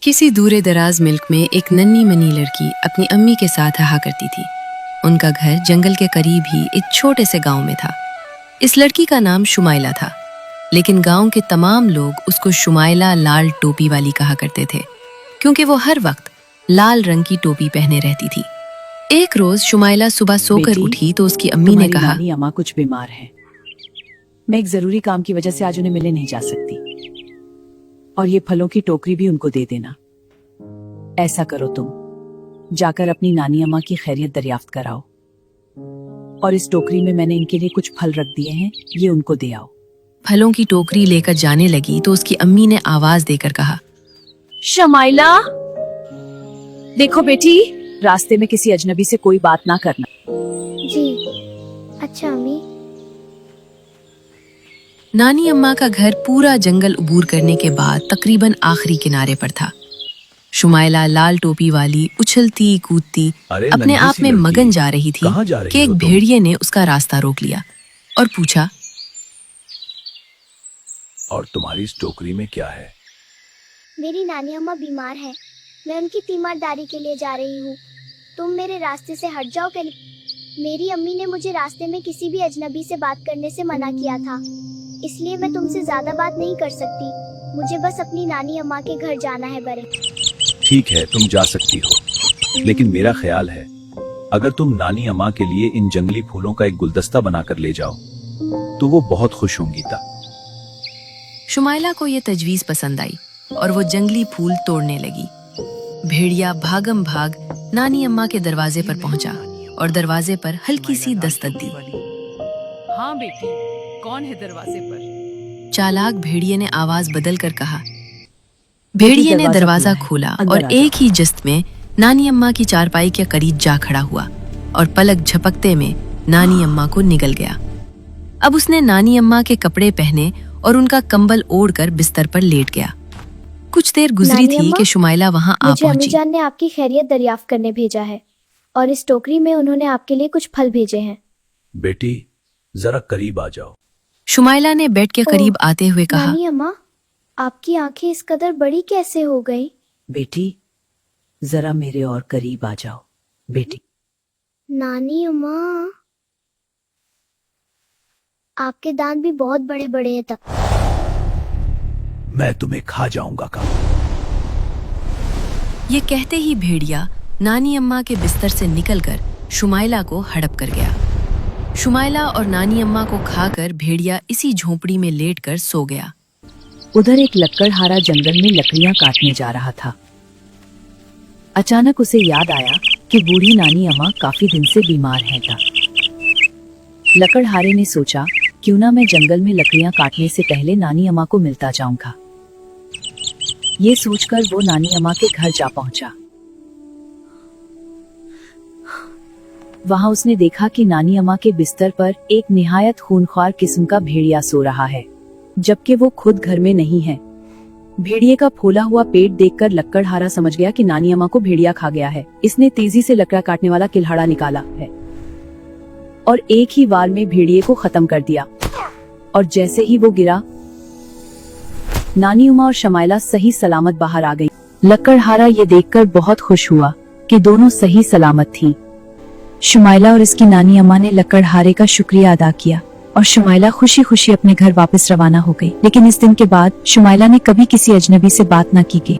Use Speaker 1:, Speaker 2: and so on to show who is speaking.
Speaker 1: किसी दूर दराज मुल्क में एक नन्ही मनी लड़की अपनी अम्मी के साथ रहा करती थी। उनका घर जंगल के करीब ही एक छोटे से गांव में था। इस लड़की का नाम शुमाइला था, लेकिन गांव के तमाम लोग उसको शुमाइला लाल टोपी वाली कहा करते थे, क्योंकि वो हर वक्त लाल रंग की टोपी पहने रहती थी। एक रोज शुमाइला सुबह सोकर उठी तो उसकी अम्मी ने कहा,
Speaker 2: अम्मा कुछ बीमार है, मैं एक जरूरी काम की वजह से आज उन्हें मिलने नहीं जा सकती, और ये फलों की टोकरी भी उनको दे देना। ऐसा करो, तुम जाकर अपनी नानी अम्मा की खैरियत दरियाफ्त कराओ, और इस टोकरी में मैंने इनके लिए कुछ फल रख दिए हैं, ये उनको दे आओ।
Speaker 1: फलों की टोकरी लेकर जाने लगी तो उसकी अम्मी ने आवाज देकर कहा,
Speaker 2: शमाइला, देखो बेटी, रास्ते में किसी अजनबी से कोई बात ना करना।
Speaker 3: जी अच्छा अम्मी।
Speaker 1: नानी अम्मा का घर पूरा जंगल उबूर करने के बाद तकरीबन आखिरी किनारे पर था। शुमाइला लाल टोपी वाली उछलती कूदती अपने आप में मगन जा रही थी कि एक भेड़िए ने उसका रास्ता रोक लिया और पूछा,
Speaker 4: और तुम्हारी इस टोकरी में क्या है?
Speaker 3: मेरी नानी अम्मा बीमार है, मैं उनकी तीमारदारी के लिए जा रही हूँ। तुम मेरे रास्ते से हट जाओ। मेरी अम्मी ने मुझे रास्ते में किसी भी अजनबी से बात करने से मना किया था, इसलिए मैं तुमसे ज्यादा बात नहीं कर सकती। मुझे बस अपनी नानी अम्मा के घर जाना है बरे।
Speaker 4: ठीक है, तुम जा सकती हो, लेकिन मेरा ख्याल है अगर तुम नानी अम्मा के लिए इन जंगली फूलों का एक गुलदस्ता बनाकर ले जाओ तो वो बहुत खुश होंगी।
Speaker 1: शुमाइला को ये तजवीज पसंद आई और वो जंगली फूल तोड़ने लगी। भेड़िया भागम भाग नानी अम्मा के दरवाजे पर पहुंचा और दरवाजे पर हल्की सी दस्तक दी।
Speaker 2: हाँ बेटी, कौन है दरवाजे पर?
Speaker 1: चालाक भेड़िए ने आवाज बदल कर कहा। भेड़िए ने दरवाजा खोला और एक ही जस्त में नानी अम्मा की चारपाई के करीब जा खड़ा हुआ और पलक झपकते में नानी अम्मा को निगल गया। अब उसने नानी अम्मा के कपड़े पहने और उनका कंबल ओढ़कर बिस्तर पर लेट गया। कुछ देर गुजरी थी कि शुमाइला वहां आ
Speaker 3: मुझे
Speaker 1: पहुंची।
Speaker 3: अम्मी जान ने आपकी खैरियत दरियाफ्त करने भेजा है, और इस टोकरी में उन्होंने आपके लिए कुछ फल भेजे हैं।
Speaker 4: बेटी, जरा करीब आ जाओ।
Speaker 1: शुमाइला ने बेड के करीब आते हुए कहा,
Speaker 3: नानी अम्मा, आपकी आंखें इस कदर बड़ी कैसे हो गई?
Speaker 2: बेटी, जरा मेरे और करीब आ जाओ। बेटी,
Speaker 3: नानी अम्मा, आपके दांत भी बहुत बड़े बड़े हैं।
Speaker 4: मैं तुम्हें खा जाऊंगा का।
Speaker 1: ये कहते ही भेड़िया नानी अम्मा के बिस्तर से निकलकर शुमाइला को हड़प कर गया। शुमाइला और नानी अम्मा को खाकर भेड़िया इसी झोपड़ी में लेटकर सो गया।
Speaker 2: उधर एक लकड़हारा जंगल में लकड़ियां काटने जा रहा था। अचानक उसे याद आया कि बूढ़ी नानी अम्मा काफी दिन से बीमार है। लकड़हारे ने सोचा, क्यों ना मैं जंगल में लकड़ियां काटने से पहले नानी अम्मा को मिलता जाऊंगा। ये सोचकर वो नानी अम्मा के घर जा पहुंचा। वहां उसने देखा कि नानी अम्मा के बिस्तर पर एक निहायत खूनख्वार किस्म का भेड़िया सो रहा है, जबकि वो खुद घर में नहीं है। भेड़िए का फूला हुआ पेट देखकर लकड़हारा समझ गया कि नानी अम्मा को भेड़िया खा गया है। इसने तेजी से लकड़ा काटने वाला किल्हाड़ा निकाला है और एक ही वार में भेड़िए को खत्म कर दिया। और जैसे ही वो गिरा, नानी अम्मा और शमाइला सही सलामत बाहर आ गई। लकड़हारा ये देखकर बहुत खुश हुआ कि दोनों सही सलामत थीं। शुमाइला और इसकी नानी अम्मा ने लकड़हारे का शुक्रिया अदा किया और शुमाइला खुशी खुशी अपने घर वापस रवाना हो गई। लेकिन इस दिन के बाद शुमाइला ने कभी किसी अजनबी से बात न की।